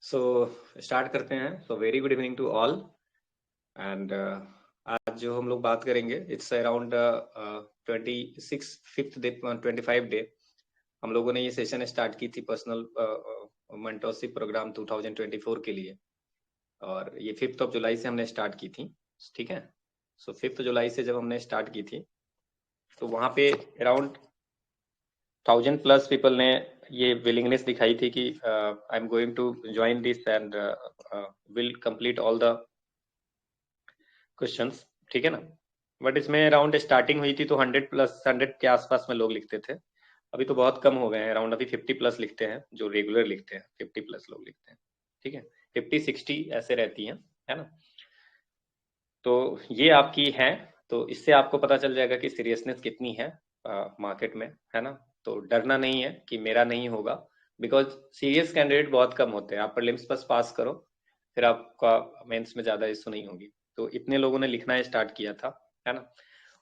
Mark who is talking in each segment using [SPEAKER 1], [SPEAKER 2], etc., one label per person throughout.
[SPEAKER 1] सो start करते हैं। So very good evening to all. And आज जो हम लोग बात करेंगे it's around 26 fifth day 25 day हम लोगों ने ये सेशन स्टार्ट की थी पर्सनल मेंटरशिप प्रोग्राम 2024 के लिए, और ये 5 जुलाई से हमने स्टार्ट की थी। ठीक है। सो 5 जुलाई से जब हमने स्टार्ट की थी तो वहाँ पे अराउंड 1000+ पीपल ने ये विलिंगनेस दिखाई थी कि I am going to join this and will complete all the questions. ठीक है ना। बट इसमें अराउंड स्टार्टिंग हुई थी तो 100 के आसपास में लोग लिखते थे। अभी तो बहुत कम हो गए हैं, अराउंड अभी 50+ लिखते हैं जो रेगुलर लिखते हैं, 50+ लोग लिखते हैं। ठीक है, 50-60 ऐसे रहती हैं, है ना। तो ये आपकी है, तो इससे आपको पता चल जाएगा कि सीरियसनेस कितनी है मार्केट में, है ना। तो डरना नहीं है कि मेरा नहीं होगा, बिकॉज सीरियस कैंडिडेट बहुत कम होते हैं। आप प्रीलिम्स बस पास करो, फिर आपका मेंस में ज्यादा इशू नहीं होगी। तो इतने लोगों ने लिखना स्टार्ट किया था, है ना।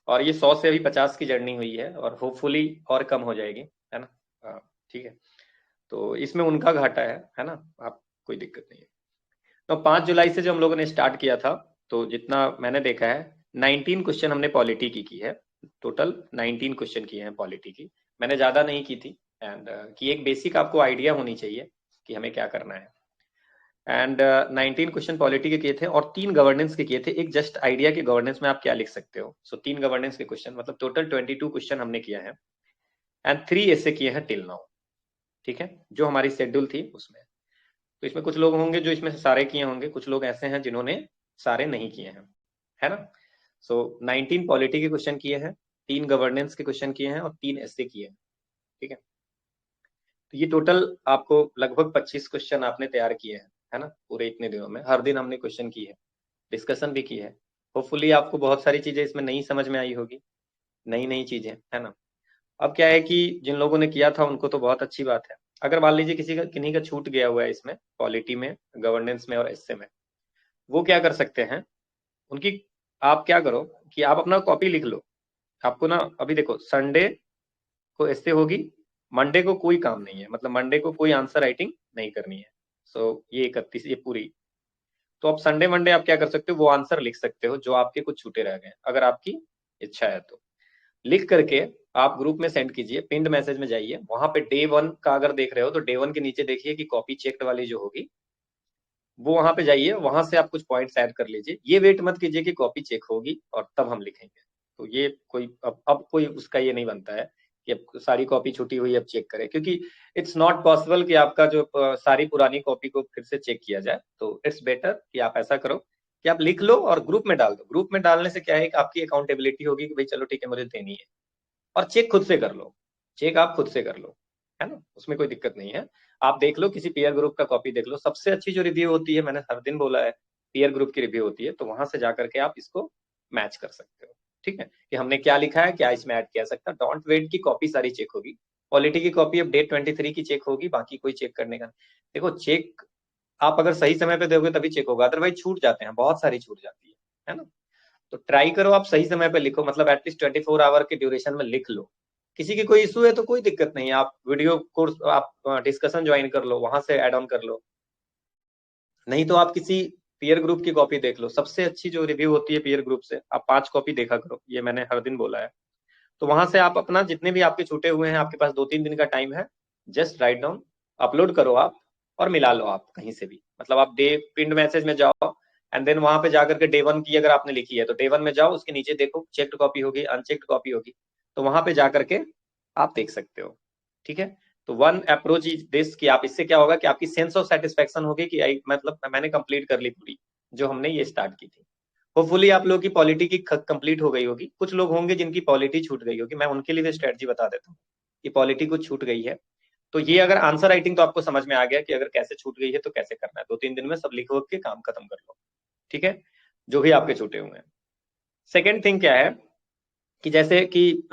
[SPEAKER 1] और ये 100 से अभी 50 की जर्नी हुई है और होपफुली और कम हो जाएगी, है ना। ठीक है, तो इसमें उनका घाटा है ना। आप कोई दिक्कत नहीं है। तो 5 जुलाई से जो हम लोगों ने स्टार्ट किया था, तो जितना मैंने देखा है 19 क्वेश्चन हमने पॉलिटी की है। टोटल 19 क्वेश्चन किए हैं पॉलिटी की। मैंने ज्यादा नहीं की थी, एंड कि एक बेसिक आपको आइडिया होनी चाहिए कि हमें क्या करना है। एंड 19 क्वेश्चन पॉलिटी के किए थे और 3 गवर्नेंस के किए थे। एक जस्ट आइडिया कि गवर्नेंस में आप क्या लिख सकते हो। सो 3 गवर्नेंस के क्वेश्चन, मतलब टोटल 22 क्वेश्चन हमने किया है, एंड 3 ऐसे किए हैं टिल नाउ। ठीक है, जो हमारी शेड्यूल थी उसमें। तो इसमें कुछ लोग होंगे जो इसमें से सारे किए होंगे, कुछ लोग ऐसे हैं जिन्होंने सारे नहीं किए हैं, है ना। सो 19 पॉलिटी के क्वेश्चन किए हैं, 3 गवर्नेंस के क्वेश्चन किए हैं और 3 ऐसे किए हैं। ठीक है, तो ये टोटल आपको लगभग 25 क्वेश्चन आपने तैयार किए हैं, है ना। पूरे इतने दिनों में हर दिन हमने क्वेश्चन की है, डिस्कशन भी की है। होपफुली आपको बहुत सारी चीजें इसमें नहीं समझ में आई होगी, नई नई चीजें, है ना। अब क्या है कि जिन लोगों ने किया था उनको तो बहुत अच्छी बात है। अगर मान लीजिए किसी का किन्हीं का छूट गया हुआ है इसमें, पॉलिटी में, गवर्नेंस में और एसए में, वो क्या कर सकते हैं। उनकी, आप क्या करो कि आप अपना कॉपी लिख लो। आपको ना, अभी देखो संडे को एसए होगी, मंडे को कोई काम नहीं है, मतलब मंडे को कोई आंसर राइटिंग नहीं करनी है। सो ये 31 ये पूरी, तो आप संडे मंडे आप क्या कर सकते हो, वो आंसर लिख सकते हो जो आपके कुछ छूटे रह गए, अगर आपकी इच्छा है तो। लिख करके आप ग्रुप में सेंड कीजिए, पिंड मैसेज में जाइए, वहां पे डे 1 का अगर देख रहे हो तो डे 1 के नीचे देखिए कि कॉपी चेक्ड वाली जो होगी, वो वहां पे जाइए, वहां से आप कुछ पॉइंट्स ऐड कर लीजिए। ये वेट मत कीजिए कि कॉपी चेक होगी और तब हम लिखेंगे। तो ये कोई अब कोई उसका ये नहीं बनता है कि अब सारी कॉपी छूटी हुई अब चेक करें, क्योंकि इट्स नॉट पॉसिबल कि आपका जो सारी पुरानी कॉपी को फिर से चेक किया जाए। तो इट्स बेटर कि आप ऐसा करो कि आप लिख लो और ग्रुप में डाल दो। ग्रुप में डालने से क्या है कि आपकी अकाउंटेबिलिटी होगी कि भाई चलो ठीक है मुझे देनी है, और चेक खुद से कर लो। चेक आप खुद से कर लो, है ना, उसमें कोई दिक्कत नहीं है। आप देख लो, किसी पीयर ग्रुप का कॉपी देख लो। सबसे अच्छी जो रिव्यू होती है, मैंने हर दिन बोला है, पीयर ग्रुप की रिव्यू होती है। तो वहां से जाकर के आप इसको मैच कर सकते हो। ठीक है, कि हमने क्या लिखा है, क्या इसमें ऐड किया सकता। डोंट वेट की कॉपी सारी चेक होगी। पॉलिटी की कॉपी अब डेट 23 की चेक होगी, बाकी कोई चेक करने का नहीं। देखो, चेक आप अगर सही समय पे दोगे तभी चेक होगा, अदरवाइज छूट जाते हैं, बहुत सारी छूट जाती है ना। तो ट्राई करो आप सही समय पे लिखो, मतलब एटलीस्ट 24 आवर के ड्यूरेशन में लिख लो। किसी की कोई इशू है तो कोई दिक्कत नहीं है, आप वीडियो कोर्स, आप डिस्कशन ज्वाइन कर लो, वहां से ऐड ऑन कर लो। नहीं तो आप किसी पीयर ग्रुप की कॉपी देख लो। सबसे अच्छी जो रिव्यू होती है पीयर ग्रुप से, आप 5 कॉपी देखा करो, ये मैंने हर दिन बोला है। तो वहां से आप अपना जितने भी आपके छूटे हुए हैं, आपके पास 2-3 दिन का टाइम है, जस्ट राइट डाउन, अपलोड करो आप, और मिला लो आप कहीं से भी। मतलब आप डे पिंड मैसेज में जाओ, एंड देन वहां पे जाकर के डे 1 की अगर आपने लिखी है तो डे 1 में जाओ, उसके नीचे देखो चेक्ड कॉपी होगी, अनचेक्ड कॉपी होगी, तो वहां पे जाकर के आप देख सकते हो। ठीक है, तो वन अप्रोच इज दिस, कि आप, इससे क्या होगा कि आपकी सेंस ऑफ सेटिस्फेक्शन होगी कि मतलब मैंने कंप्लीट कर ली पूरी जो हमने ये स्टार्ट की थी। होपफुली आप लोगों की पॉलिटी की कंप्लीट हो गई होगी। कुछ लोग होंगे जिनकी पॉलिटी छूट गई होगी, मैं उनके लिए भी स्ट्रेटजी बता देता हूँ कि पॉलिटी कुछ छूट गई है। तो ये अगर आंसर राइटिंग तो आपको समझ में आ गया कि अगर कैसे छूट गई है तो कैसे करना है। 2-3 दिन में सब लिख के काम खत्म कर लो। ठीक है, जो भी आपके छूटे हुए हैं। सेकेंड थिंग क्या है कि जैसे कि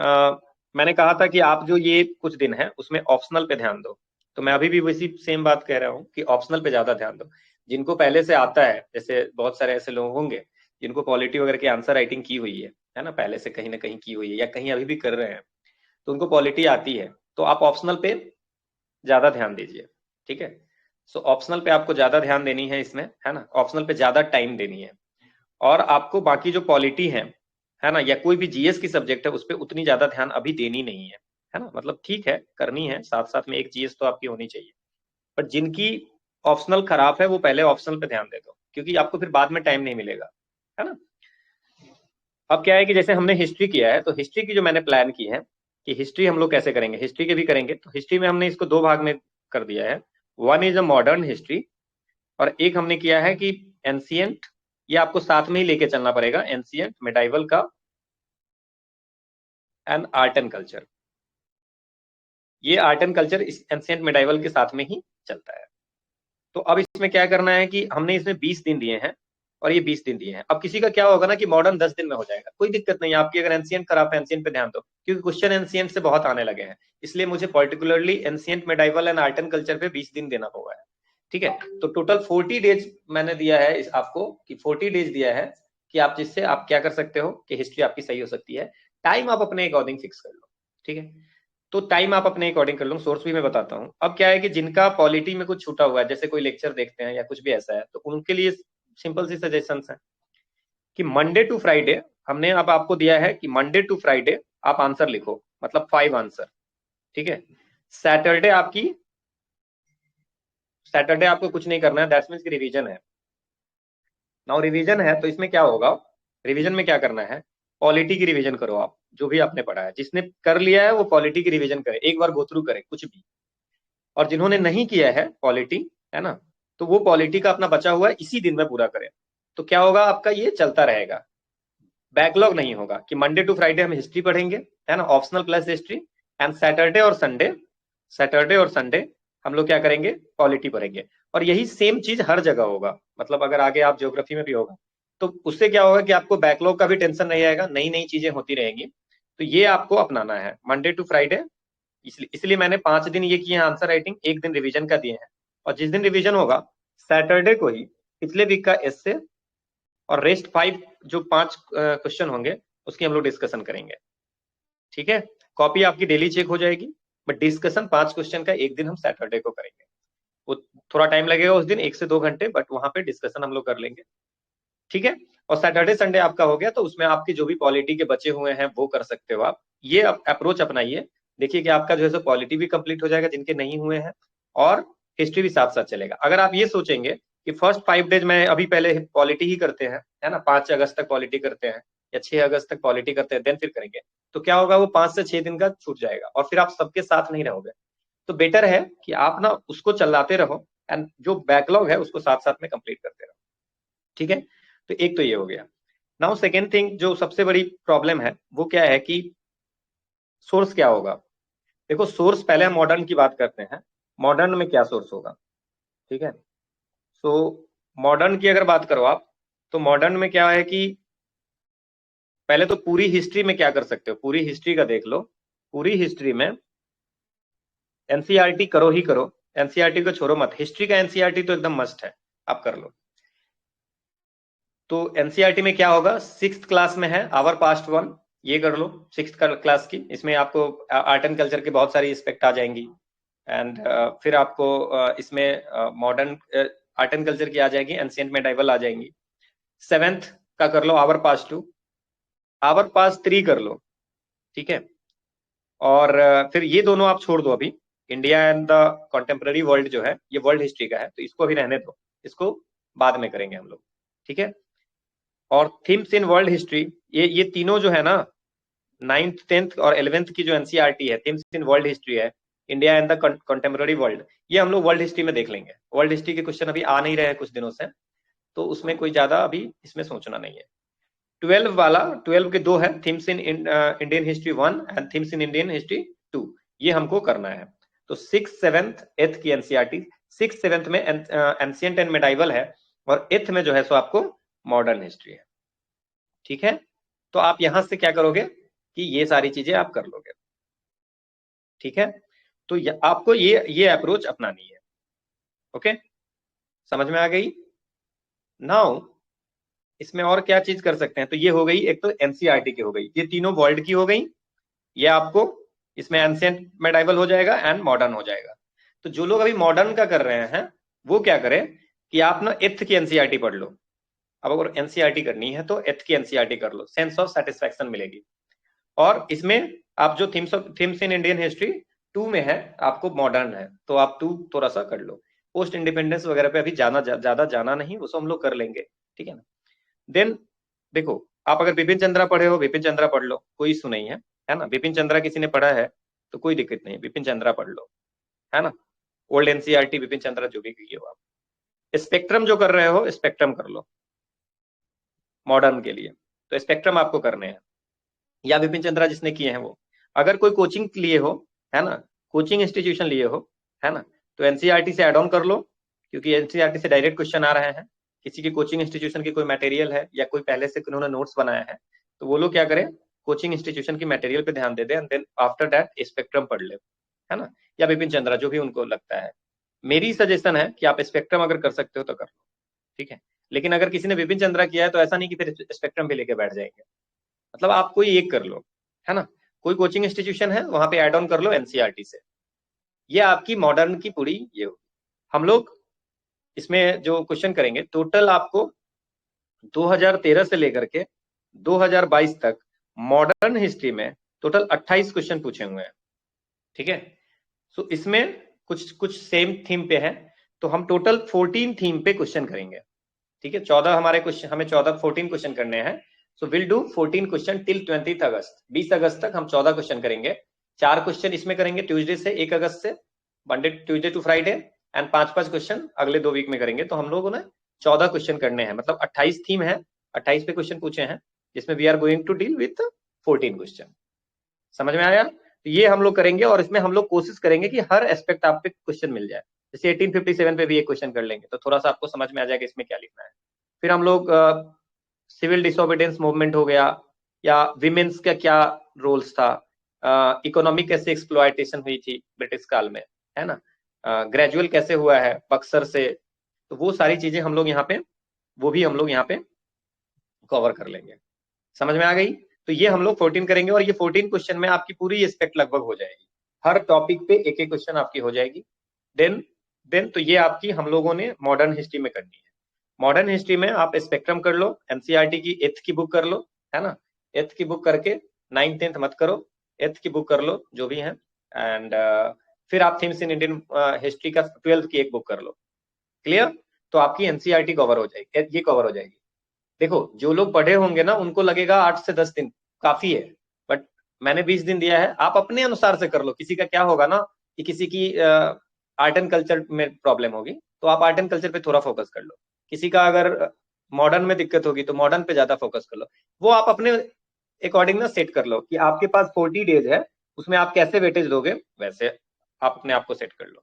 [SPEAKER 1] मैंने कहा था कि आप जो ये कुछ दिन है उसमें ऑप्शनल पे ध्यान दो। तो मैं अभी भी वैसी सेम बात कह रहा हूँ कि ऑप्शनल पे ज्यादा ध्यान दो। जिनको पहले से आता है, जैसे बहुत सारे ऐसे लोग होंगे जिनको पॉलिटी वगैरह की आंसर राइटिंग की हुई है ना, पहले से कहीं ना कहीं की हुई है या कहीं अभी भी कर रहे हैं, तो उनको पॉलिटी आती है, तो आप ऑप्शनल पे ज्यादा ध्यान दीजिए। ठीक है, सो ऑप्शनल पे आपको ज्यादा ध्यान देनी है इसमें, है ना, ऑप्शनल पे ज्यादा टाइम देनी है। और आपको बाकी जो पॉलिटी है ना, या कोई भी जीएस की सब्जेक्ट है उस पर उतनी ज्यादा ध्यान अभी देनी नहीं है ना, मतलब ठीक है करनी है, साथ साथ में एक जीएस तो आपकी होनी चाहिए, पर जिनकी ऑप्शनल खराब है वो पहले ऑप्शनल पे ध्यान दे दो, क्योंकि आपको फिर बाद में टाइम नहीं मिलेगा, है ना। अब क्या है कि जैसे हमने हिस्ट्री किया है, तो हिस्ट्री की जो मैंने प्लान की है कि हिस्ट्री हम लोग कैसे करेंगे, हिस्ट्री के भी करेंगे, तो हिस्ट्री में हमने इसको दो भाग में कर दिया है। One is a modern history, और एक हमने किया है कि एंशियंट, ये आपको साथ में ही लेके चलना पड़ेगा, एंशियंट, मिडाइवल का एंड आर्ट एंड कल्चर। ये आर्ट एंड कल्चर इस एंशियंट मिडाइवल के साथ में ही चलता है। तो अब इसमें क्या करना है कि हमने इसमें 20 दिन दिए हैं और ये 20 दिन दिए हैं। अब किसी का क्या होगा ना कि मॉडर्न 10 दिन में हो जाएगा, कोई दिक्कत नहीं है आपकी, अगर एंशियंट खराब है एंशियंट पे ध्यान दो, क्योंकि क्वेश्चन एंशियंट से बहुत आने लगे हैं, इसलिए मुझे particularly ancient medieval and art and culture पे 20 दिन देना होगा है। ठीक है, तो टोटल 40 डेज मैंने दिया है इस आपको, कि 40 डेज दिया है कि आप जिससे आप क्या कर सकते हो कि हिस्ट्री आपकी सही हो सकती है। टाइम आप अपने अकॉर्डिंग फिक्स कर लो, ठीक है, तो टाइम आप अपने अकॉर्डिंग कर लो, सोर्स भी मैं बताता हूँ। अब क्या है कि जिनका पॉलिटी में कुछ छूटा हुआ है, जैसे कोई लेक्चर देखते हैं या कुछ भी ऐसा है, तो उनके लिए सिंपल सी सजेशंस है कि मंडे टू फ्राइडे हमने अब आपको दिया है कि मंडे टू फ्राइडे आप आंसर लिखो, मतलब 5 आंसर, ठीक है। सैटरडे आपकी, सैटरडे आपको कुछ नहीं करना है, दैट्स मींस की रिवीजन है। नाउ रिवीजन है तो इसमें क्या होगा, रिवीजन में क्या करना है, पॉलिटी की रिवीजन करो आप, जो भी आपने पढ़ा है, जिसने कर लिया है वो पॉलिटी की रिवीजन करे, एक बार गो थ्रू करे कुछ भी। और जिन्होंने नहीं किया है पॉलिटी, है ना, तो वो पॉलिटी का अपना बचा हुआ है इसी दिन में पूरा करें। तो क्या होगा आपका, ये चलता रहेगा, बैकलॉग नहीं होगा कि मंडे टू फ्राइडे हम हिस्ट्री पढ़ेंगे, है ना, optional plus history, and Saturday और संडे, सैटरडे और संडे हम लोग क्या करेंगे, पॉलिटी पढ़ेंगे। और यही सेम चीज हर जगह होगा, मतलब अगर आगे आप ज्योग्राफी में भी होगा, तो उससे क्या होगा कि आपको बैकलॉग का भी टेंशन नहीं आएगा, नई नई चीजें होती रहेंगी। तो ये आपको अपनाना है मंडे टू फ्राइडे, इसलिए मैंने 5 दिन ये किए हैं आंसर राइटिंग, एक दिन रिवीजन का दिए हैं। और जिस दिन रिवीजन होगा सैटरडे को ही पिछले वीक का एस्से और रेस्ट 5 जो 5 क्वेश्चन होंगे उसकी हम लोग डिस्कशन करेंगे, ठीक है। कॉपी आपकी डेली चेक हो जाएगी, बट डिस्कशन 5 क्वेश्चन का एक दिन हम सैटरडे को करेंगे। वो थोड़ा टाइम लगेगा उस दिन, 1 से 2 घंटे, बट वहां पे डिस्कशन हम लोग कर लेंगे, ठीक है। और सैटरडे संडे आपका हो गया, तो उसमें आपकी जो भी पॉलिटी के बचे हुए हैं वो कर सकते हो आप, ये अप्रोच अपनाइए। देखिए कि आपका जो है सो पॉलिटी भी कंप्लीट हो जाएगा जिनके नहीं हुए हैं, और हिस्ट्री भी साथ साथ चलेगा। अगर आप ये सोचेंगे कि फर्स्ट 5 डेज में अभी पहले पॉलिटी ही करते हैं, है ना, 5 अगस्त तक पॉलिटी करते हैं या 6 अगस्त तक पॉलिटी करते हैं, देन फिर करेंगे, तो क्या होगा, वो 5 से 6 दिन का छूट जाएगा और फिर आप सबके साथ नहीं रहोगे। तो बेटर है कि आप ना उसको चलाते रहो, एंड जो बैकलॉग है उसको साथ साथ में कंप्लीट करते रहो, ठीक है। तो एक तो ये हो गया। नाउ सेकेंड थिंग जो सबसे बड़ी प्रॉब्लम है वो क्या है कि सोर्स क्या होगा। देखो सोर्स, पहले हम मॉडर्न की बात करते हैं, मॉडर्न में क्या सोर्स होगा, ठीक है। सो मॉडर्न की अगर बात करो आप, तो मॉडर्न में क्या है कि पहले तो पूरी हिस्ट्री में क्या कर सकते हो, पूरी हिस्ट्री का देख लो। पूरी हिस्ट्री में एनसीईआरटी करो ही करो, एनसीईआरटी को छोड़ो मत, हिस्ट्री का एनसीईआरटी तो एकदम मस्ट है, आप कर लो। तो एनसीईआरटी में क्या होगा, 6th क्लास में है आवर पास्ट वन, ये कर लो 6th क्लास की, इसमें आपको आर्ट एंड कल्चर की बहुत सारी एस्पेक्ट आ जाएंगी। एंड फिर आपको इसमें मॉडर्न आर्ट एंड कल्चर की आ जाएगी, एंशिएंट मेडाइवल आ जाएंगी। 7th का कर लो आवर पास्ट 2, आवर पास्ट 3 कर लो, ठीक है। और फिर ये दोनों आप छोड़ दो अभी, India and the contemporary world जो है ये वर्ल्ड हिस्ट्री का है, तो इसको अभी रहने दो, इसको बाद में करेंगे हम लोग, ठीक है। और थीम्स इन वर्ल्ड हिस्ट्री, ये तीनों जो है ना, 9th 10th और 11th की जो एनसीईआरटी है, थीम्स इन वर्ल्ड हिस्ट्री है, India and the contemporary world, ये हम लोग वर्ल्ड हिस्ट्री में देख लेंगे। वर्ल्ड हिस्ट्री के क्वेश्चन अभी आ नहीं रहे हैं कुछ दिनों से, तो उसमें कोई ज्यादा अभी इसमें सोचना नहीं है। 12 वाला, 12 के दो है, themes in Indian history 1 and themes in Indian history 2, ये हमको करना है। तो 6th 7th 8th की एनसीईआरटी, 6th 7th में एंशिएंट एंड मेडाइवल है, और 8th में जो है सो आपको मॉडर्न हिस्ट्री है, ठीक है। तो आप यहां से क्या करोगे कि ये सारी चीजें आप कर लोगे, ठीक है। तो आपको ये अप्रोच अपनानी है, ओके, समझ में आ गई। नाउ इसमें और क्या चीज कर सकते हैं, तो ये हो गई, एक तो एनसीईआरटी की हो गई, ये तीनों वर्ल्ड की हो गई, ये आपको इसमें एंशिएंट मेडाइवल हो जाएगा एंड मॉडर्न हो जाएगा। तो जो लोग अभी मॉडर्न का कर रहे हैं, वो क्या करे कि आप ना एथ की एनसीईआरटी पढ़ लो। अब अगर एनसीईआरटी करनी है तो एथ की एनसीईआरटी कर लो, सेंस ऑफ सेटिस्फैक्शन मिलेगी। और इसमें आप जो थीम्स इन इंडियन हिस्ट्री 2 में है, आपको मॉडर्न है तो आप 2 थोड़ा सा कर लो। पोस्ट इंडिपेंडेंस वगैरह पे अभी ज्यादा जाना नहीं, वो सब हम लोग कर लेंगे, ठीक है ना। देन देखो, आप अगर बिपिन चंद्रा पढ़े हो, बिपिन चंद्रा पढ़ लो, कोई इशू नहीं है ना। बिपिन चंद्रा किसी ने पढ़ा है तो कोई दिक्कत नहीं, बिपिन चंद्रा पढ़ लो, है ना। ओल्ड एनसीईआरटी बिपिन चंद्रा जो भी किए हो आप। स्पेक्ट्रम जो कर रहे हो, स्पेक्ट्रम कर लो मॉडर्न के लिए, तो स्पेक्ट्रम आपको करने हैं, या विपिन चंद्रा जिसने किए हैं वो। अगर कोई कोचिंग लिए हो, है ना, कोचिंग इंस्टीट्यूशन लिए हो, है ना, तो एनसीईआरटी से एड ऑन कर लो, क्योंकि एनसीईआरटी से डायरेक्ट क्वेश्चन आ रहे हैं। किसी की कोचिंग इंस्टीट्यूशन की कोई मटेरियल है या कोई पहले से उन्होंने नोट्स बनाया है, तो वो लोग क्या करें, कोचिंग इंस्टीट्यूशन की मटेरियल पे ध्यान दे दें, and then after that spectrum पढ़ ले, है ना, या विपिन चंद्रा, जो भी उनको लगता है। मेरी सजेशन है कि आप स्पेक्ट्रम अगर कर सकते हो तो कर लो, ठीक है। लेकिन अगर किसी ने विपिन चंद्रा किया है तो ऐसा नहीं कि फिर स्पेक्ट्रम भी लेके बैठ जाएंगे, मतलब आप कोई एक कर लो, है ना। कोई कोचिंग इंस्टीट्यूशन है वहां पे ऐड ऑन कर लो एनसीईआरटी से। ये आपकी मॉडर्न की पूरी ये होगी। हम लोग इसमें जो क्वेश्चन करेंगे टोटल आपको 2013 से लेकर के 2022 तक मॉडर्न हिस्ट्री में टोटल 28 क्वेश्चन पूछे हुए हैं, ठीक है। सो इसमें कुछ कुछ सेम थीम पे है, तो हम टोटल 14 थीम पे क्वेश्चन करेंगे, ठीक है। 14 हमारे क्वेश्चन, हमें 14 क्वेश्चन करने हैं। So will do 14 question till 20 अगस्त। 20 अगस्त तक हम 14 क्वेश्चन करेंगे। 4 क्वेश्चन इसमें करेंगे ट्यूसडे से 1 अगस्त से, Monday Tuesday to Friday, and 5 question अगले 2 वीक में करेंगे। तो हम लोगों ने 14 क्वेश्चन करने हैं, मतलब 28 थीम है, 28 पे क्वेश्चन पूछे हैं, जिसमें we are going to deal with 14 question. समझ में आया? तो ये हम लोग करेंगे, और इसमें हम लोग कोशिश करेंगे कि हर एस्पेक्ट आप पे क्वेश्चन मिल जाए। जैसे 1857 पे भी एक क्वेश्चन कर लेंगे तो थोड़ा सा आपको समझ में आ जाएगा इसमें क्या लिखना है। फिर हम लोग सिविल डिसोबीडियंस मूवमेंट हो गया, या विमेन्स का क्या रोल्स था, इकोनॉमिक कैसे एक्सप्लॉयटेशन हुई थी ब्रिटिश काल में, है ना, ग्रेजुअल कैसे हुआ है बक्सर से, तो वो सारी चीजें हम लोग यहाँ पे, वो भी हम लोग यहाँ पे कवर कर लेंगे। समझ में आ गई? तो ये हम लोग 14 करेंगे, और ये 14 क्वेश्चन में आपकी पूरी एस्पेक्ट लगभग हो जाएगी, हर टॉपिक पे एक एक क्वेश्चन आपकी हो जाएगी। देन तो ये आपकी हम लोगों ने मॉडर्न हिस्ट्री में करनी है। मॉडर्न हिस्ट्री में आप स्पेक्ट्रम कर लो, एनसीईआरटी की एथ की बुक कर लो, है ना, एथ की बुक करके 9th 10th मत करो, एथ की बुक कर लो जो भी है, एंड फिर आप थीम्स इन इंडियन हिस्ट्री का 12th की एक बुक कर लो। क्लियर? तो आपकी एनसीईआरटी कवर हो जाएगी, ये कवर हो जाएगी। देखो, जो लोग पढ़े होंगे ना उनको लगेगा 8 से 10 दिन काफी है, बट मैंने 20 दिन दिया है, आप अपने अनुसार से कर लो। किसी का क्या होगा ना कि किसी की आर्ट एंड कल्चर में प्रॉब्लम होगी, तो आप आर्ट एंड कल्चर पे थोड़ा फोकस कर लो। किसी का अगर मॉडर्न में दिक्कत होगी तो मॉडर्न पे ज्यादा फोकस कर लो। वो आप अपने अकॉर्डिंग ना सेट कर लो कि आपके पास 40 डेज है, उसमें आप कैसे वेटेज दोगे, वैसे आप अपने आप को सेट कर लो,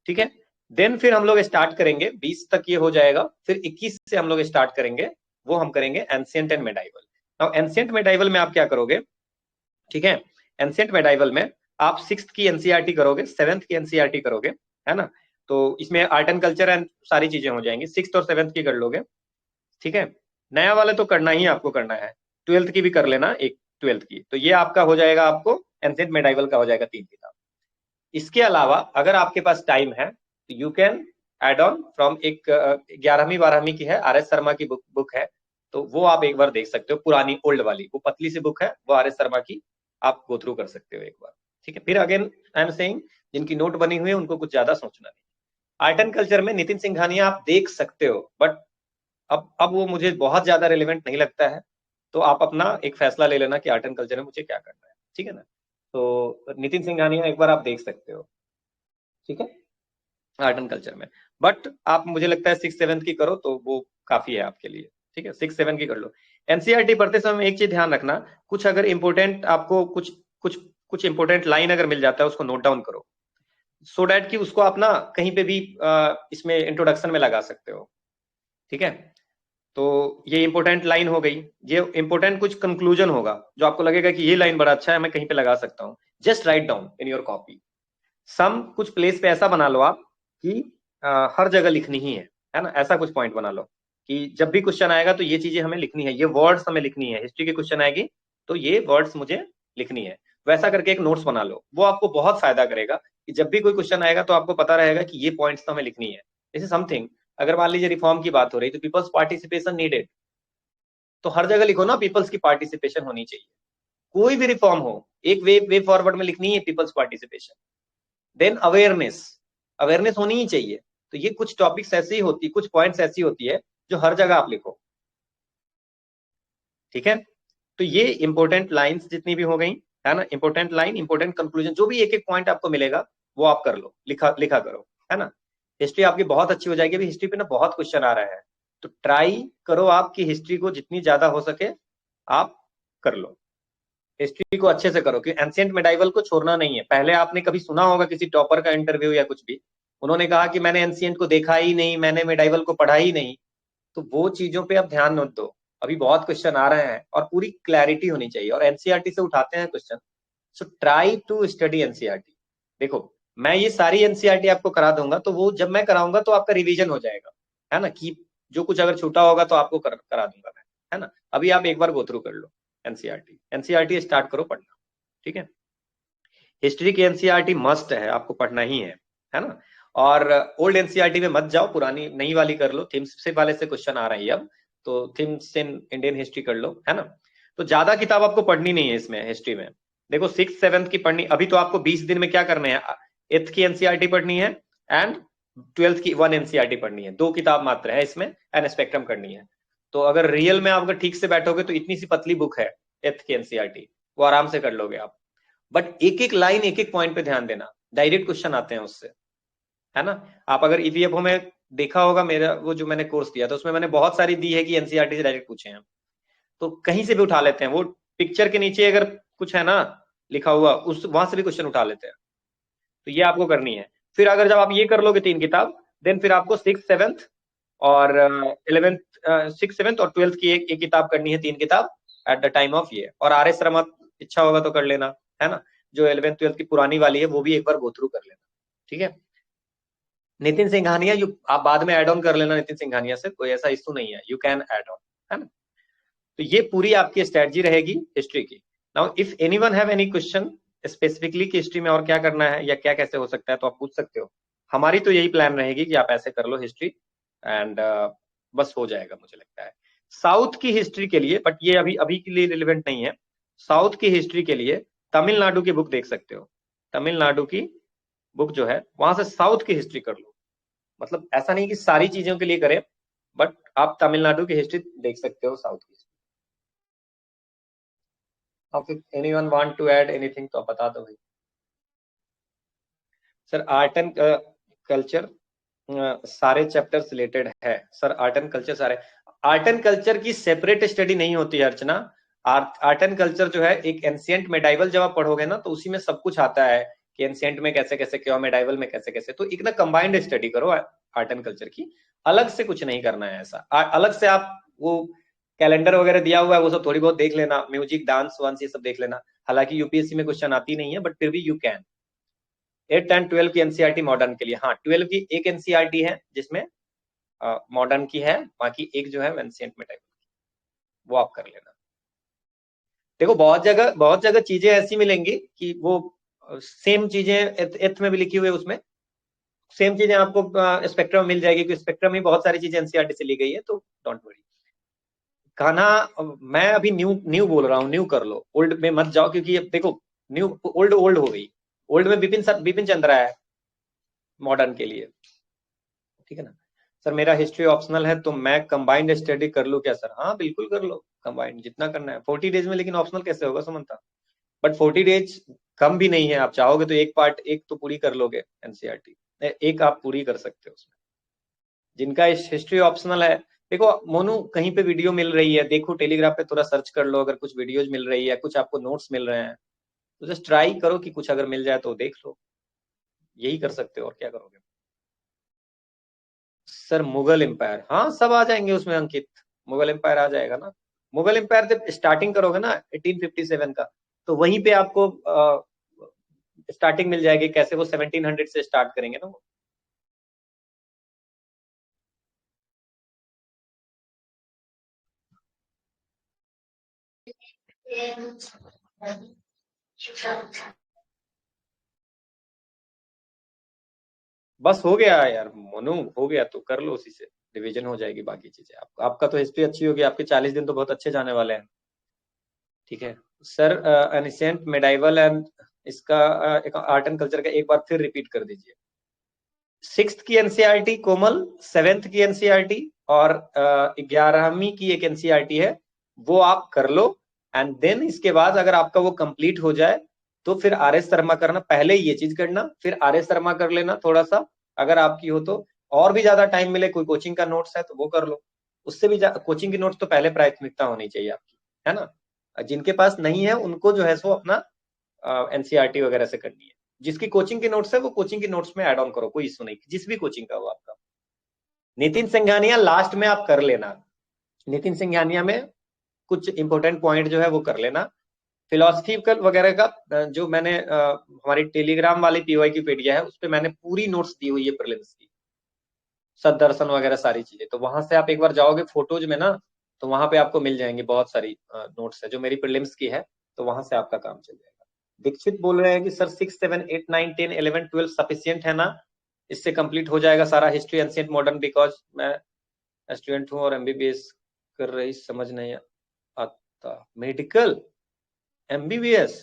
[SPEAKER 1] ठीक है। देन फिर हम लोग स्टार्ट करेंगे, 20 तक ये हो जाएगा, फिर 21 से हम लोग स्टार्ट करेंगे, वो हम करेंगे ancient and medieval. Now ancient medieval में आप क्या करोगे, ठीक है। एंशिएंट मेडाइवल में आप 6th की एनसीईआरटी करोगे, 7th की एनसीईआरटी करोगे, है ना। तो इसमें आर्ट एंड कल्चर एंड सारी चीजें हो जाएंगी, 6th और 7th की कर लोगे, ठीक है। नया वाले तो करना ही आपको करना है, 12th की भी कर लेना, एक 12th की, तो ये आपका हो जाएगा, आपको एंशिएंट मेडाइवल का हो जाएगा 3 किताब। इसके अलावा अगर आपके पास टाइम है तो you can add on from एक 11वीं 12वीं की है, आर एस शर्मा की बुक है, तो वो आप एक बार देख सकते हो, पुरानी ओल्ड वाली, वो पतली सी बुक है, वो आर एस शर्मा की, आप गो थ्रू कर सकते हो एक बार, ठीक है। फिर अगेन आई एम सेइंग, जिनकी नोट बनी हुई है उनको कुछ ज्यादा सोचना नहीं। आर्ट एंड कल्चर में नितिन सिंघानिया आप देख सकते हो, बट अब वो मुझे बहुत ज्यादा रिलेवेंट नहीं लगता है, तो आप अपना एक फैसला ले लेना कि आर्ट एंड कल्चर में मुझे क्या करना है, ठीक है ना। तो नितिन सिंघानिया एक बार आप देख सकते हो, ठीक है, आर्ट एंड कल्चर में। बट आप, मुझे लगता है 6th 7th की करो तो वो काफी है आपके लिए, ठीक है, 6th 7th की कर लो। एनसीईआरटी पढ़ते समय एक चीज ध्यान रखना, कुछ अगर इंपोर्टेंट आपको कुछ कुछ कुछ इंपोर्टेंट लाइन अगर मिल जाता है उसको नोट डाउन करो, सो डैट कि उसको आप ना कहीं पे भी इसमें इंट्रोडक्शन में लगा सकते हो, ठीक है। तो ये इंपोर्टेंट लाइन हो गई, ये इंपोर्टेंट कुछ कंक्लूजन होगा जो आपको लगेगा कि ये लाइन बड़ा अच्छा है, मैं कहीं पे लगा सकता हूँ, just write down in your copy. Some कुछ प्लेस पे ऐसा बना लो आप कि हर जगह लिखनी ही है ना, ऐसा कुछ पॉइंट बना लो कि जब भी क्वेश्चन आएगा तो ये चीजें हमें लिखनी है, ये वर्ड्स हमें लिखनी है, हिस्ट्री की क्वेश्चन आएगी तो ये वर्ड्स मुझे लिखनी है, वैसा करके एक नोट्स बना लो। वो आपको बहुत फायदा करेगा कि जब भी कोई क्वेश्चन आएगा तो आपको पता रहेगा कि ये पॉइंट्स तो हमें लिखनी है। This is something. अगर मान लीजिए रिफॉर्म की बात हो रही तो पीपल्स पार्टिसिपेशन नीडेड, तो हर जगह लिखो ना पीपल्स की पार्टिसिपेशन होनी चाहिए। कोई भी रिफॉर्म हो, एक वे फॉरवर्ड में लिखनी है people's participation. Then awareness, awareness होनी ही चाहिए। तो ये कुछ टॉपिक्स ऐसी ही होती, कुछ पॉइंट्स ऐसी होती है जो हर जगह आप लिखो, ठीक है। तो ये इंपॉर्टेंट लाइंस जितनी भी हो गई है ना, इंपॉर्टेंट लाइन, इंपॉर्टेंट कंक्लूजन, जो भी एक एक पॉइंट आपको मिलेगा वो आप कर लो, लिखा लिखा करो, है ना। हिस्ट्री आपकी बहुत अच्छी हो जाएगी। अभी हिस्ट्री पे ना बहुत क्वेश्चन आ रहा है, तो ट्राई करो आपकी हिस्ट्री को जितनी ज्यादा हो सके आप कर लो, हिस्ट्री को अच्छे से करो, कि एंशिएंट मेडाइवल को छोड़ना नहीं है। पहले आपने कभी सुना होगा किसी टॉपर का इंटरव्यू या कुछ भी, उन्होंने कहा कि मैंने एंशिएंट को देखा ही नहीं, मैंने मेडाइवल को पढ़ा ही नहीं। तो वो चीजों पे आप ध्यान मत दो, अभी बहुत क्वेश्चन आ रहे हैं और पूरी क्लैरिटी होनी चाहिए, और एनसीईआरटी से उठाते हैं question. So try to study NCERT. देखो मैं ये सारी एनसीईआरटी आपको करा दूंगा, तो वो जब मैं कराऊंगा तो आपका रिवीजन हो जाएगा, है ना, कि जो कुछ अगर छूटा होगा तो आपको करा दूंगा मैं, है ना। अभी आप एक बार गो थ्रू कर लो एनसीईआरटी, एनसीईआरटी स्टार्ट करो पढ़ना, ठीक है। हिस्ट्री की एनसीईआरटी मस्ट है, आपको पढ़ना ही है ना। और ओल्ड एनसीईआरटी में मत जाओ, पुरानी नई वाली कर लो, थीम्स से वाले से क्वेश्चन आ रही है अब, तो थीम्स इन इंडियन हिस्ट्री कर लो, है ना। तो ज्यादा किताब आपको पढ़नी नहीं है इसमें हिस्ट्री में। देखो 6th 7th की पढ़नी, अभी तो आपको 20 दिन में क्या करने हैं, 8th की एनसीईआरटी पढ़नी है एंड 12th की 1 एनसीईआरटी पढ़नी है, 2 किताब मात्र है इसमें, एंड स्पेक्ट्रम करनी है। तो अगर रियल में आप अगर ठीक से बैठोगे तो इतनी सी पतली बुक है 8th की एनसीईआरटी, वो आराम से कर लोगे आप। बट एक एक लाइन, एक एक पॉइंट पे ध्यान देना, डायरेक्ट क्वेश्चन आते हैं उससे, है ना। आप अगर ईपीएफओ में देखा होगा, मेरा वो जो मैंने कोर्स दिया था उसमें मैंने बहुत सारी दी है कि एनसीईआरटी से डायरेक्ट पूछे हैं, तो कहीं से भी उठा लेते हैं, वो पिक्चर के नीचे अगर कुछ है ना लिखा हुआ, उस वहां से भी क्वेश्चन उठा लेते हैं। तो ये आपको करनी है। फिर अगर जब आप ये कर लोगे 3 किताब, देन फिर आपको 6th 7th और 11th, 6th 7th और 12th की एक किताब करनी है, 3 किताब एट द टाइम ऑफ ये। और आर एस शर्मा इच्छा होगा तो कर लेना, है ना, जो 11th 12th की पुरानी वाली है वो भी एक बार गो थ्रू कर लेना, ठीक है। नितिन सिंघानिया आप बाद में ऐड ऑन कर लेना, नितिन सिंघानिया से कोई ऐसा इशू नहीं है, यू कैन ऐड ऑन, है ना। तो ये पूरी आपकी स्ट्रेटजी रहेगी हिस्ट्री की। Now if anyone have any question specifically कि हिस्ट्री में और क्या करना है या क्या कैसे हो सकता है, तो आप पूछ सकते हो। हमारी तो यही प्लान रहेगी कि आप ऐसे कर लो हिस्ट्री, एंड बस हो जाएगा मुझे लगता है। साउथ की हिस्ट्री के लिए, बट ये अभी अभी के लिए रिलेवेंट नहीं है, साउथ की हिस्ट्री के लिए तमिलनाडु की बुक देख सकते हो। तमिलनाडु की बुक जो है, वहां से साउथ की हिस्ट्री कर लो। मतलब ऐसा नहीं कि सारी चीजों के लिए करें, बट आप तमिलनाडु की हिस्ट्री देख सकते हो, साउथ की। अब anyone want to add anything तो आप बता दो भाई। सर आर्ट एंड कल्चर सारे चैप्टर्स रिलेटेड है सर, आर्ट एंड कल्चर सारे। आर्ट एंड कल्चर की सेपरेट स्टडी नहीं होती है अर्चना। आर्ट एंड कल्चर जो है एक एंशिएंट मेडाइवल, जब आप पढ़ोगे ना तो उसी में सब कुछ आता है कि एंशिएंट में कैसे कैसे क्या, मेडाइवल में कैसे कैसे, तो एक ना कंबाइंड स्टडी करो आर्ट एंड कल्चर की। अलग से कुछ नहीं करना है ऐसा, अलग से आप वो कैलेंडर वगैरह दिया हुआ है वो सब थोड़ी बहुत देख लेना, म्यूजिक डांस वांस ये सब देख लेना। हालांकि यूपीएससी में क्वेश्चन आती नहीं है, बट फिर भी यू कैन। 8 एंड 12 की एनसीईआरटी मॉडर्न के लिए, हाँ 12 की एक एनसीईआरटी है जिसमें मॉडर्न की है, बाकी एक जो है एंशिएंट में टाइप, वो आप कर लेना। देखो बहुत जगह चीजें ऐसी मिलेंगी कि वो सेम चीजें एथ में भी लिखी हुई है, उसमें सेम चीजें आपको स्पेक्ट्रम में मिल जाएगी, क्योंकि स्पेक्ट्रम में बहुत सारी चीजें एनसीईआरटी से ली गई है, तो डोंट वरी। खाना मैं अभी न्यू न्यू बोल रहा हूँ, न्यू कर लो, ओल्ड में मत जाओ, क्योंकि अब देखो न्यू ओल्ड ओल्ड हो गई। ओल्ड में बिपिन चंद्रा है मॉडर्न के लिए, ठीक है ना। सर मेरा हिस्ट्री ऑप्शनल है तो मैं कंबाइंड स्टडी कर लूं क्या सर? हाँ बिल्कुल कर लो कंबाइंड, जितना करना है 40 डेज में। लेकिन ऑप्शनल कैसे होगा सुमंता? बट 40 डेज कम भी नहीं है, आप चाहोगे तो एक पार्ट एक तो पूरी कर लोगे एनसीईआरटी, एक आप पूरी कर सकते हो उसमें। जिनका हिस्ट्री ऑप्शनल है, देखो मोनू कहीं पे वीडियो मिल रही है, देखो टेलीग्राफ पे थोड़ा सर्च कर लो, अगर कुछ वीडियोज मिल रही है, कुछ आपको नोट्स मिल रहे हैं, तो जस्ट ट्राई करो कि कुछ अगर मिल जाए तो देख लो। यही कर सकते हो और क्या करोगे। सर मुगल एम्पायर, हाँ सब आ जाएंगे उसमें अंकित, मुगल एम्पायर आ जाएगा ना। मुगल एम्पायर जब स्टार्टिंग करोगे ना 1857 का, तो वहीं पे आपको स्टार्टिंग मिल जाएगी, कैसे वो 1700 से स्टार्ट करेंगे ना वो। बस हो गया यार मोनू, हो गया तो कर लो, उसी से रिवीजन हो जाएगी बाकी चीजें। आपका तो हिस्ट्री अच्छी होगी, आपके 40 दिन तो बहुत अच्छे जाने वाले हैं। ठीक है सर, एनिसेंट मेडाइवल एंड इसका एक आर्ट एंड कल्चर का एक बार फिर रिपीट कर दीजिए। सिक्स्थ की एनसीईआरटी कोमल, सेवेंथ की एनसीईआरटी और 11वीं की एक एनसीईआरटी है, वो आप कर लो। एंड देन इसके बाद अगर आपका वो कंप्लीट हो जाए तो फिर आर एस शर्मा करना, पहले ये चीज करना फिर आर एस शर्मा कर लेना थोड़ा सा, अगर आपकी हो तो। और भी ज्यादा टाइम मिले, कोई कोचिंग का नोट्स है तो वो कर लो, उससे भी कोचिंग की नोट्स तो पहले प्राथमिकता होनी चाहिए आपकी, है ना। जिनके पास नहीं है उनको जो है सो अपना एनसीईआरटी वगैरह से करनी है। जिसकी कोचिंग के नोट्स है वो कोचिंग के नोट्स में ऐड ऑन करो, कोई इशू नहीं, जिस भी कोचिंग का हो आपका। नितिन सिंघानिया लास्ट में आप कर लेना, नितिन सिंघानिया में कुछ इंपॉर्टेंट पॉइंट जो है वो कर लेना। फिलोसफिकल वगैरह का जो मैंने हमारी टेलीग्राम वाली पीवाई की पीडीएफ है उस पर मैंने पूरी नोट्स दी हुई है प्रीलिम्स की, सददर्शन वगैरह सारी चीजें, तो वहां से आप एक बार जाओगे फोटोज में ना, तो वहां पे आपको मिल जाएंगी बहुत सारी नोट्स है जो मेरी प्रीलिम्स की है, तो वहां से आपका काम चल जाएगा। दीक्षित बोल रहे हैं कि सर 6, 7, 8, 9, 10, 11, 12 सफिशियंट है ना, इससे कंप्लीट हो जाएगा सारा हिस्ट्री एंशिएंट मॉडर्न, बिकॉज मैं स्टूडेंट हूँ और एमबीबीएस कर रही, समझ नहीं आता मेडिकल एमबीबीएस।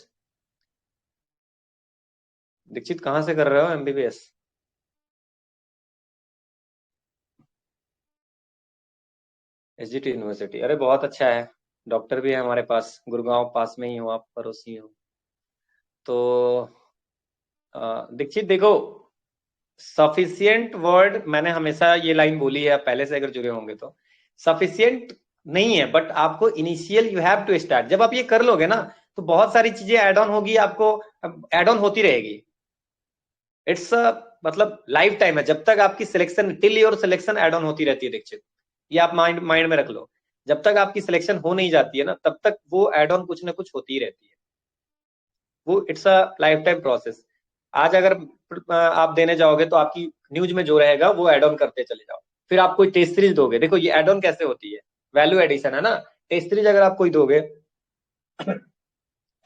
[SPEAKER 1] दीक्षित कहाँ से कर रहे हो एमबीबीएस? एसजीटी यूनिवर्सिटी, अरे बहुत अच्छा है, डॉक्टर भी है हमारे पास, गुड़गांव पास में ही हो आप, पड़ोसी हो। तो दीक्षित देखो, सफिशियंट वर्ड मैंने हमेशा ये लाइन बोली है, आप पहले से अगर जुड़े होंगे तो, सफिशियंट नहीं है, बट आपको initial you have to start, जब आप ये कर लोगे ना तो बहुत सारी चीजें ऐड ऑन होगी आपको, ऐड ऑन होती रहेगी। इट्स मतलब लाइफ टाइम है, जब तक आपकी selection, till your selection add on होती रहती है दीक्षित, ये आप माइंड माइंड में रख लो। जब तक आपकी सिलेक्शन हो नहीं जाती है ना तब तक वो ऐड ऑन कुछ ना कुछ होती ही रहती है, वो it's a life time process. आज अगर आप देने जाओगे तो आपकी न्यूज में जो रहेगा वो एड ऑन करते चले जाओ। फिर आप कोई टेस्ट सीरीज दोगे, देखो ये एड ऑन कैसे होती है, वैल्यू एडिशन है ना। टेस्ट सीरीज अगर आप कोई दोगे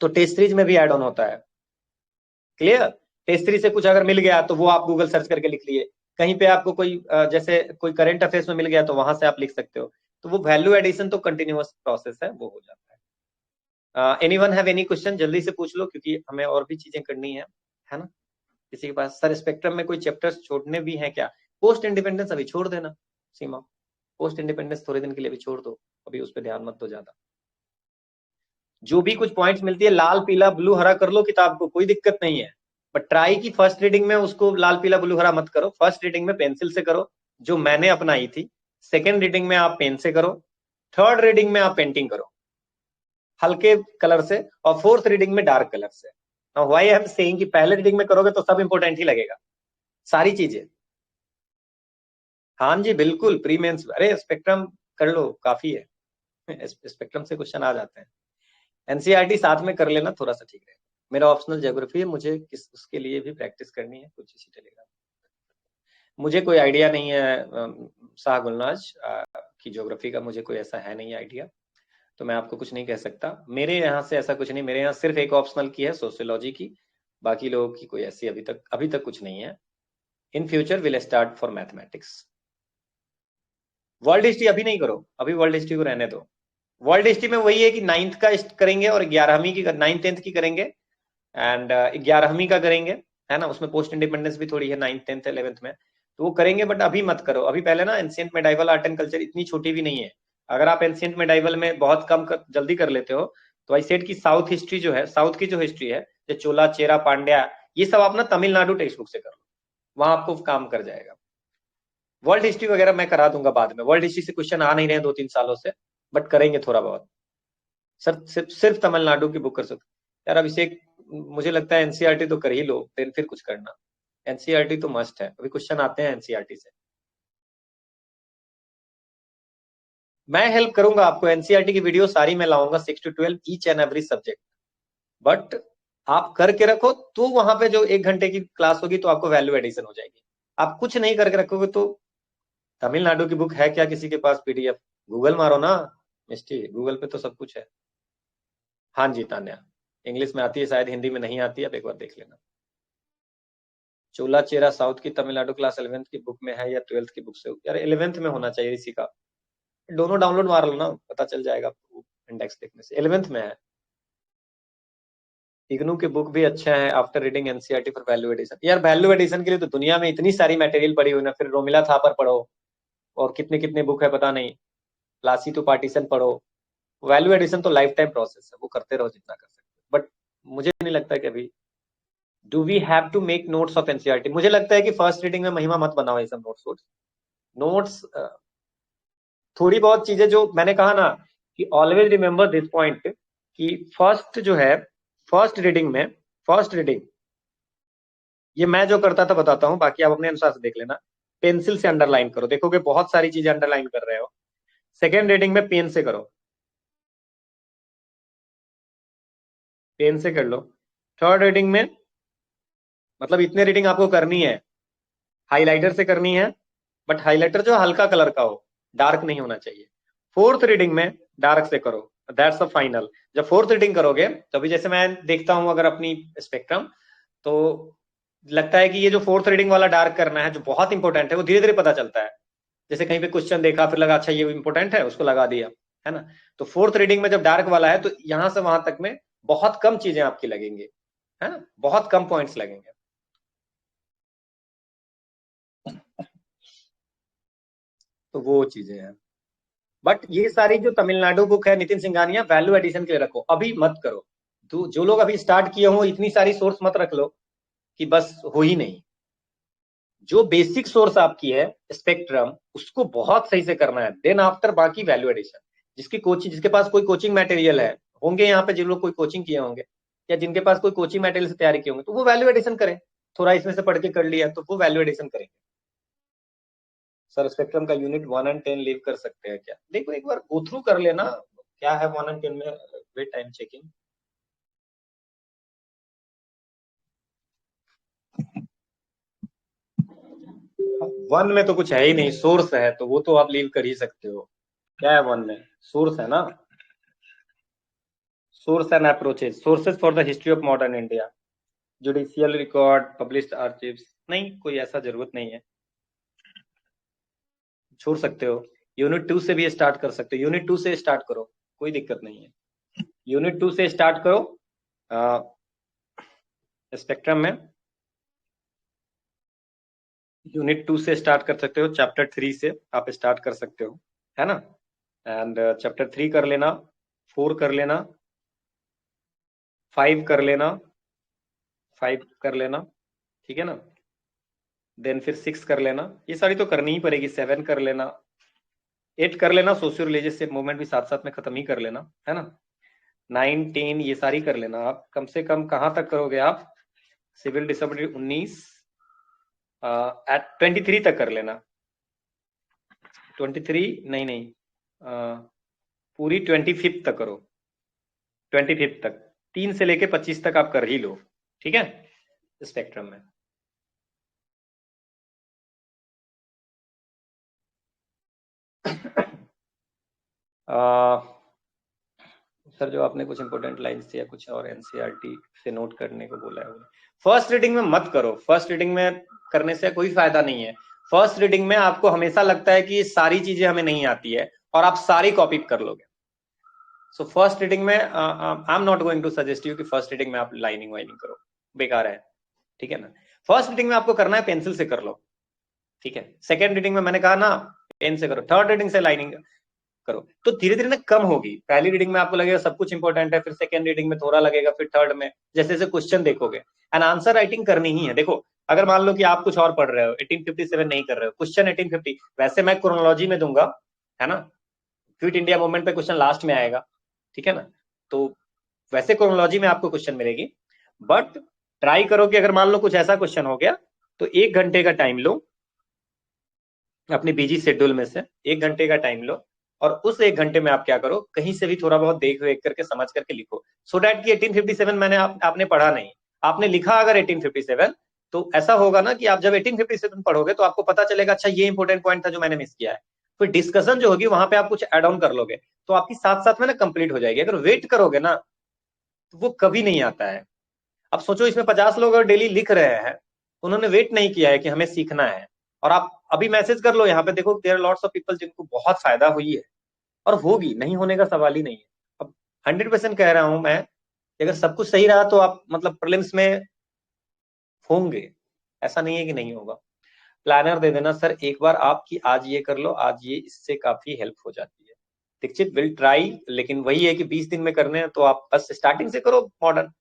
[SPEAKER 1] तो टेस्ट सीरीज में भी एड ऑन होता है, क्लियर। टेस्ट सीरीज से कुछ अगर मिल गया तो वो आप गूगल सर्च करके लिख लिए, कहीं पे आपको कोई जैसे कोई करंट अफेयर्स में मिल गया तो वहां से आप लिख सकते हो। तो वो वैल्यू एडिशन तो कंटिन्यूअस प्रोसेस है, वो हो जाता है। एनीवन हैव एनी क्वेश्चन, जल्दी से पूछ लो क्योंकि हमें और भी चीजें करनी है ना। किसी के पास सर स्पेक्ट्रम में कोई चैप्टर्स छोड़ने भी हैं क्या? पोस्ट इंडिपेंडेंस अभी छोड़ देना सीमा, पोस्ट इंडिपेंडेंस थोड़े दिन के लिए भी छोड़ दो, अभी उस पर ध्यान मत दो ज्यादा। जो भी कुछ पॉइंट्स मिलती है लाल पीला ब्लू हरा कर लो किताब को, कोई दिक्कत नहीं है। बट ट्राई की फर्स्ट रीडिंग में उसको लाल पीला ब्लू हरा मत करो, फर्स्ट रीडिंग में पेंसिल से करो जो मैंने अपनाई थी, सेकेंड रीडिंग में आप पेन से करो, थर्ड रीडिंग में आप पेंटिंग करो हल्के कलर से, और फोर्थ रीडिंग में डार्क कलर से। व्हाई आई एम सेइंग कि पहले रीडिंग में करोगे तो सब इंपॉर्टेंट ही लगेगा, सारी चीजें। हाँ जी बिल्कुल, प्री मेंस, अरे स्पेक्ट्रम कर लो काफी है, स्पेक्ट्रम से क्वेश्चन आ जाते हैं। एनसीईआरटी साथ में कर लेना थोड़ा सा ठीक रहेगा। मेरा ऑप्शनल ज्योग्राफी है, मुझे किस उसके लिए भी प्रैक्टिस करनी है, कुछ इसी चलेगा। मुझे कोई आइडिया नहीं है शाह गुलनाज की ज्योग्राफी का, मुझे कोई ऐसा है नहीं आइडिया, तो मैं आपको कुछ नहीं कह सकता। मेरे यहाँ से ऐसा कुछ नहीं, मेरे यहाँ सिर्फ एक ऑप्शनल की है सोशियोलॉजी की, बाकी लोगों की कोई ऐसी अभी तक कुछ नहीं है। In future will start for mathematics. World history अभी नहीं करो, अभी वर्ल्ड हिस्ट्री को रहने दो। वर्ल्ड हिस्ट्री में वही है कि 9th का करेंगे और 11वीं की, 9th 10th की करेंगे एंड 11वीं का करेंगे, है ना। उसमें पोस्ट इंडिपेंडेंस भी थोड़ी है 9th 10th 11th में, तो वो करेंगे। बट अभी मत करो, अभी पहले ना ancient medieval art and culture इतनी छोटी भी नहीं है। अगर आप एंशिएंट मेडाइवल में बहुत कम जल्दी कर लेते हो तो आई सेड की साउथ हिस्ट्री जो है, साउथ की जो हिस्ट्री है, जो चोला चेरा पांड्या, ये सब आप ना तमिलनाडु टेक्स्ट बुक से कर लो, वहां आपको काम कर जाएगा। वर्ल्ड हिस्ट्री वगैरह मैं करा दूंगा बाद में, वर्ल्ड हिस्ट्री से क्वेश्चन आ नहीं रहे हैं 2-3 सालों से, बट करेंगे थोड़ा बहुत। सर सिर्फ तमिलनाडु की बुक कर सकते यार अभिषेक, मुझे लगता है एनसीईआरटी तो कर ही लो, फिर कुछ करना। एनसीईआरटी तो मस्ट है, अभी क्वेश्चन आते हैं एनसीईआरटी से। मैं हेल्प करूंगा आपको, एनसीईआरटी की वीडियो सारी मैं लाऊंगा 6 to 12 each and every subject. But आप करके रखो तो वहां पे जो 1 घंटे की क्लास होगी तो आपको वैल्यू एडिशन हो जाएगी। आप कुछ नहीं करके रखोगे तो, तमिलनाडु की बुक है क्या किसी के पास पीडीएफ? गूगल मारो ना मिस्टी, गूगल पे तो सब कुछ है। हाँ जी तान्या, इंग्लिश में आती है शायद, हिंदी में नहीं आती है, आप एक बार देख लेना। चोला चेरा साउथ की तमिलनाडु क्लास 11th की बुक में है या 12th की बुक से? यार 11th में होना चाहिए इसी का, दोनों डाउनलोड मार लो ना, पता चल जाएगा आपको इंडेक्स देखने से। 11th में है। इग्नू के बुक भी अच्छा है, after reading NCERT for value addition. यार वैल्यू एडिशन के लिए तो दुनिया में इतनी सारी मटेरियल पड़ी हुई ना, फिर रोमिला थापर पढ़ो और कितने कितने बुक है पता नहीं, क्लासी टू पार्टीशन पढ़ो। वैल्यू एडिशन तो लाइफ टाइम प्रोसेस है, वो करते रहो जितना कर सकते हो। बट मुझे नहीं लगता कि अभी do we have to make notes of NCERT. मुझे लगता है कि फर्स्ट रीडिंग में महिमा मत बनाओ ये सब नोट्स नोट्स। थोड़ी बहुत चीजें जो मैंने कहा ना कि ऑलवेज रिमेंबर दिस पॉइंट, कि फर्स्ट जो है, फर्स्ट रीडिंग में, फर्स्ट रीडिंग ये मैं जो करता था बताता हूँ, बाकी आप अपने अनुसार से देख लेना। पेंसिल से अंडरलाइन करो, देखोगे बहुत सारी चीजें अंडरलाइन कर रहे हो। सेकेंड रीडिंग में पेन से करो, पेन से कर लो। थर्ड रीडिंग में मतलब इतने रीडिंग आपको करनी है, हाइलाइटर से करनी है, बट हाइलाइटर जो हल्का कलर का हो, डार्क नहीं होना चाहिए। फोर्थ रीडिंग में डार्क से करो, दैट्स द फाइनल। जब फोर्थ रीडिंग करोगे तो अभी जैसे मैं देखता हूं अगर अपनी स्पेक्ट्रम, तो लगता है कि ये जो फोर्थ रीडिंग वाला डार्क करना है जो बहुत इंपॉर्टेंट है, वो धीरे धीरे पता चलता है। जैसे कहीं पे क्वेश्चन देखा फिर लगा अच्छा ये इंपॉर्टेंट है, उसको लगा दिया, है ना। तो फोर्थ रीडिंग में जब डार्क वाला है तो यहां से वहां तक में बहुत कम चीजें आपकी लगेंगी, है ना, बहुत कम पॉइंट्स लगेंगे। तो वो चीजें हैं। बट ये सारी जो तमिलनाडु बुक है नितिन सिंघानिया, वैल्यू एडिशन के लिए रखो, अभी मत करो। तो जो लोग अभी स्टार्ट किए हो इतनी सारी सोर्स मत रख लो कि बस हो ही नहीं। जो बेसिक सोर्स आपकी है स्पेक्ट्रम, उसको बहुत सही से करना है, देन आफ्टर बाकी वैल्यू एडिशन। जिसकी कोचिंग, जिसके पास कोई कोचिंग मटेरियल है, होंगे यहाँ पे जिन लोग कोई कोचिंग किए होंगे या जिनके पास कोई कोचिंग मटेरियल से तैयारी किए होंगे, तो वो वैल्यू एडिशन करें। थोड़ा इसमें से पढ़ के कर लिया तो वो वैल्यू एडिशन करेंगे। सर स्पेक्ट्रम का यूनिट 1 और 10 लीव कर सकते हैं क्या? देखो एक बार गो थ्रू कर लेना, क्या है 1 और 10 में। Wait time checking. 1 में तो कुछ है ही नहीं, सोर्स है तो वो तो आप लीव कर ही सकते हो। क्या है 1 में? सोर्स है ना, source and approaches, sources for the history of modern India, judicial record, published archives. नहीं, कोई ऐसा जरूरत नहीं है, छोड़ सकते हो। यूनिट 2 से भी स्टार्ट कर सकते हो, यूनिट 2 से स्टार्ट करो, कोई दिक्कत नहीं है। यूनिट 2 से स्टार्ट करो स्पेक्ट्रम में। यूनिट 2 से स्टार्ट कर सकते हो, चैप्टर 3 से आप स्टार्ट कर सकते हो, है ना। एंड चैप्टर 3 कर लेना, 4 कर लेना, 5 कर लेना, 5 कर लेना, ठीक है ना। देन फिर 6 कर लेना, ये सारी तो करनी ही पड़ेगी। 7 कर लेना, 8 कर लेना, सोशियो रिलीजियस मूवमेंट भी साथ साथ में खत्म ही कर लेना, है ना। 9 10 ये सारी कर लेना। आप कम से कम कहाँ तक करोगे आप? सिविल डिसबिलिटी 19 एट 23 तक कर लेना। 23 नहीं नहीं, पूरी 25 तक करो, 25 तक, 3 से लेके 25 तक आप कर ही लो, ठीक है, स्पेक्ट्रम में। सर जो आपने कुछ इंपॉर्टेंट लाइंस या कुछ और एनसीईआरटी से नोट करने को बोला है, फर्स्ट रीडिंग में मत करो। फर्स्ट रीडिंग में करने से कोई फायदा नहीं है। फर्स्ट रीडिंग में आपको हमेशा लगता है कि ये सारी चीजें हमें नहीं आती है और आप सारी कॉपी कर लोगे। सो फर्स्ट रीडिंग में I am not going to suggest you कि फर्स्ट रीडिंग में आप लाइनिंग वाइनिंग करो, बेकार है, ठीक है ना। फर्स्ट रीडिंग में आपको करना है पेंसिल से कर लो, ठीक है। सेकेंड रीडिंग में मैंने कहा ना पेन से करो, थर्ड रीडिंग से लाइनिंग करो, तो धीरे धीरे ना कम होगी। पहली रीडिंग में आपको लगेगा सब कुछ इंपॉर्टेंट है, फिर सेकेंड रीडिंग में थोड़ा लगेगा, फिर थर्ड में जैसे जैसे क्वेश्चन देखोगे। एंड आंसर राइटिंग करनी ही है। देखो अगर मान लो कि आप कुछ और पढ़ रहे हो, 1857 नहीं कर रहे हो, क्वेश्चन 1850 वैसे मैं क्रोनोलॉजी में दूंगा, है ना। क्विट इंडिया मूवमेंट पे क्वेश्चन लास्ट में आएगा, ठीक है ना। तो वैसे क्रोनोलॉजी में आपको क्वेश्चन मिलेगी, बट ट्राई करो कि अगर मान लो कुछ ऐसा क्वेश्चन हो गया तो 1 घंटे का टाइम लो अपने बिजी शेड्यूल में से, 1 घंटे का टाइम लो और उस 1 घंटे में आप क्या करो, कहीं से भी थोड़ा बहुत देख वेख करके समझ करके लिखो, सो डैट कि 1857 मैंने आपने पढ़ा नहीं, आपने लिखा अगर 1857, तो ऐसा होगा ना कि आप जब 1857 पढ़ोगे तो आपको पता चलेगा अच्छा ये इंपॉर्टेंट पॉइंट था जो मैंने मिस किया है। फिर डिस्कशन जो होगी वहां पे आप कुछ एड ऑन कर लोगे तो आपकी साथ साथ में ना कंप्लीट हो जाएगी। अगर वेट करोगे ना तो वो कभी नहीं आता है। अब सोचो इसमें 50 लोग अगर डेली लिख रहे हैं उन्होंने वेट नहीं किया है कि हमें सीखना है। और आप अभी मैसेज कर लो, यहाँ पे देखो there are lots of people जिनको बहुत फायदा हुई है और होगी, नहीं होने का सवाल ही नहीं है। अब 100% कह रहा हूं मैं कि अगर सब कुछ सही रहा तो आप मतलब प्रीलिम्स में होंगे, ऐसा नहीं है कि नहीं होगा। प्लानर दे देना सर एक बार आपकी, आज ये कर लो, आज ये, इससे काफी हेल्प हो जाती है। दीक्षित विल ट्राई, लेकिन वही है कि 20 दिन में करने हैं तो आप बस स्टार्टिंग से करो। मॉडर्न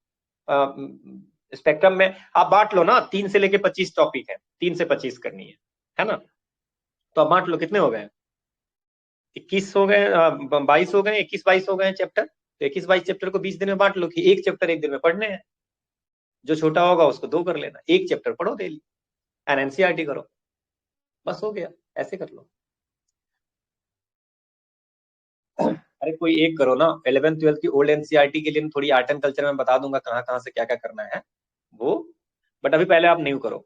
[SPEAKER 1] स्पेक्ट्रम में आप बांट लो ना, 3 से लेके 25 टॉपिक है, 3 से 25 करनी है ना? तो आप बांट लो, कितने हो गए? 21 हो गए, 22 हो गए, 21-22 हो गए चैप्टर। तो 21-22 चैप्टर को 20 दिन में बांट लो कि एक चैप्टर एक दिन में पढ़ने हैं। जो छोटा होगा उसको 2 कर लेना, एक चैप्टर पढ़ो डेली, एनसीईआरटी करो, बस हो गया। ऐसे कर लो। अरे कोई एक करो ना, 11th-12th की ओल्ड एनसीईआरटी के लिए थोड़ी आर्ट एंड कल्चर में बता दूंगा कहाँ कहाँ से क्या क्या करना है वो, बट अभी पहले आप न्यू करो।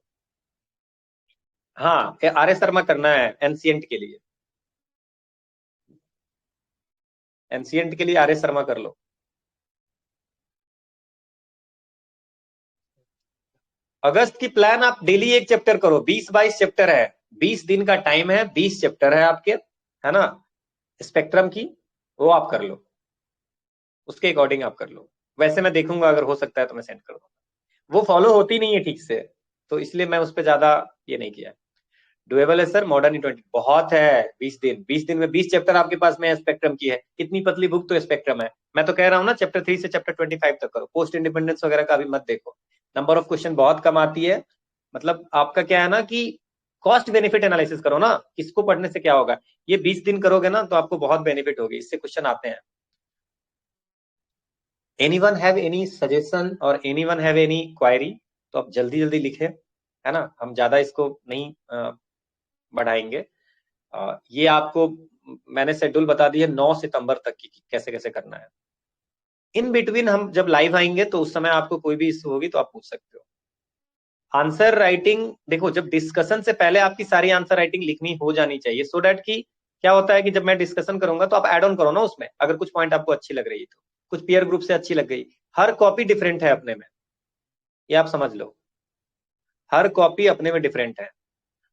[SPEAKER 1] हाँ, आर एस शर्मा करना है एनसीएंट के लिए, एनसीएंट के लिए आर एस शर्मा कर लो। अगस्त की प्लान आप डेली एक चैप्टर करो, 20-22 चैप्टर है, 20 दिन का टाइम है, 20 चैप्टर है आपके, है ना, स्पेक्ट्रम की, वो आप कर लो, उसके अकॉर्डिंग आप कर लो। वैसे मैं देखूंगा, अगर हो सकता है तो मैं सेंड कर दूंगा। वो फॉलो होती नहीं है ठीक से, तो इसलिए मैं उस पर ज्यादा ये नहीं किया। डुएबल है सर, मॉडर्न E20 बहुत है। 20 दिन, 20 दिन में 20 चैप्टर आपके पास में स्पेक्ट्रम की है, कितनी पतली बुक तो स्पेक्ट्रम है। मैं तो कह रहा हूँ ना, चैप्टर 3 से चैप्टर 25 तक करो, पोस्ट इंडिपेंडेंस वगैरह का भी मत देखो, नंबर ऑफ क्वेश्चन बहुत कम आती है। मतलब आपका क्या है ना कि कॉस्ट बेनिफिट एनालिसिस करो ना, किसको पढ़ने से क्या होगा। ये 20 दिन करोगे ना तो आपको बहुत बेनिफिट होगी, इससे क्वेश्चन आते हैं। एनीवन हैव एनी सजेशन और एनीवन हैव एनी क्वायरी? तो आप जल्दी जल्दी लिखे, है ना, हम ज्यादा इसको नहीं बढ़ाएंगे। ये आपको मैंने शेड्यूल बता दी है 9 सितंबर तक की, कैसे कैसे करना है। इन बिटवीन हम जब लाइव आएंगे तो उस समय आपको कोई भी इशू होगी तो आप पूछ सकते हो। आंसर राइटिंग देखो, जब डिस्कशन से पहले आपकी सारी आंसर राइटिंग लिखनी हो जानी चाहिए, सो डैट कि क्या होता है कि जब मैं डिस्कशन करूंगा तो आप एड ऑन करो ना उसमें, अगर कुछ पॉइंट आपको अच्छी लग रही है तो, कुछ पीयर ग्रुप से अच्छी लग गई। हर कॉपी डिफरेंट है अपने में, ये आप समझ लो, हर कॉपी अपने में डिफरेंट है।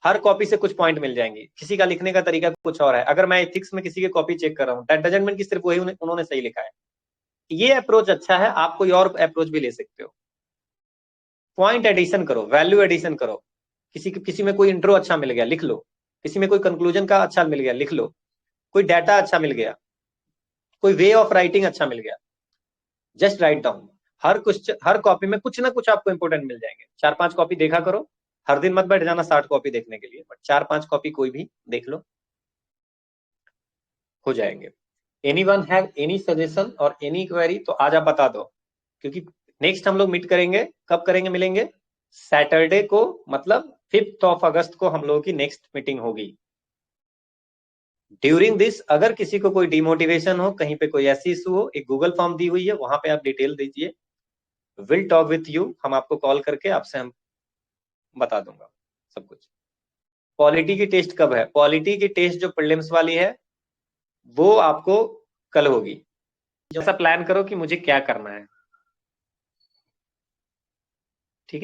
[SPEAKER 1] हर कॉपी से कुछ पॉइंट मिल जाएंगे, किसी का लिखने का तरीका कुछ और है। अगर मैं एथिक्स में किसी की कॉपी चेक कर रहा हूँ, दैट डजंट मीन कि सिर्फ वही उन्होंने सही लिखा है। ये अप्रोच अच्छा है, आप कोई और अप्रोच भी ले सकते हो। पॉइंट एडिशन करो, वैल्यू एडिशन करो। किसी में कोई इंट्रो अच्छा मिल गया, लिख लो। किसी में कोई कंक्लूजन का अच्छा मिल गया, लिख लो। कोई डाटा अच्छा मिल गया, कोई वे ऑफ राइटिंग अच्छा मिल गया, जस्ट राइट डाउन। हर कॉपी में कुछ ना कुछ आपको इंपोर्टेंट मिल जाएंगे। 4-5 कॉपी देखा करो, हर दिन मत बैठ जाना 60 कॉपी देखने के लिए, बट 4-5 कॉपी कोई भी देख लो, हो जाएंगे। एनीवन हैव एनी सजेशन और एनी क्वेरी? तो आज आप बता दो, क्योंकि नेक्स्ट हम लोग मीट करेंगे, कब करेंगे, मिलेंगे सैटरडे को, मतलब 5 अगस्त को हम लोगों की नेक्स्ट मीटिंग होगी। ड्यूरिंग दिस अगर किसी को कोई डिमोटिवेशन हो, कहीं पे कोई ऐसी इशू हो, एक गूगल फॉर्म दी हुई है, वहां पे आप डिटेल दीजिए। विल टॉक विथ यू, हम आपको कॉल करके आपसे हम बता दूंगा सब कुछ। पॉलिटी की टेस्ट कब है? पॉलिटी की टेस्ट जो प्रीलिम्स वाली है वो आपको कल होगी। जैसा प्लान करो कि मुझे क्या करना है,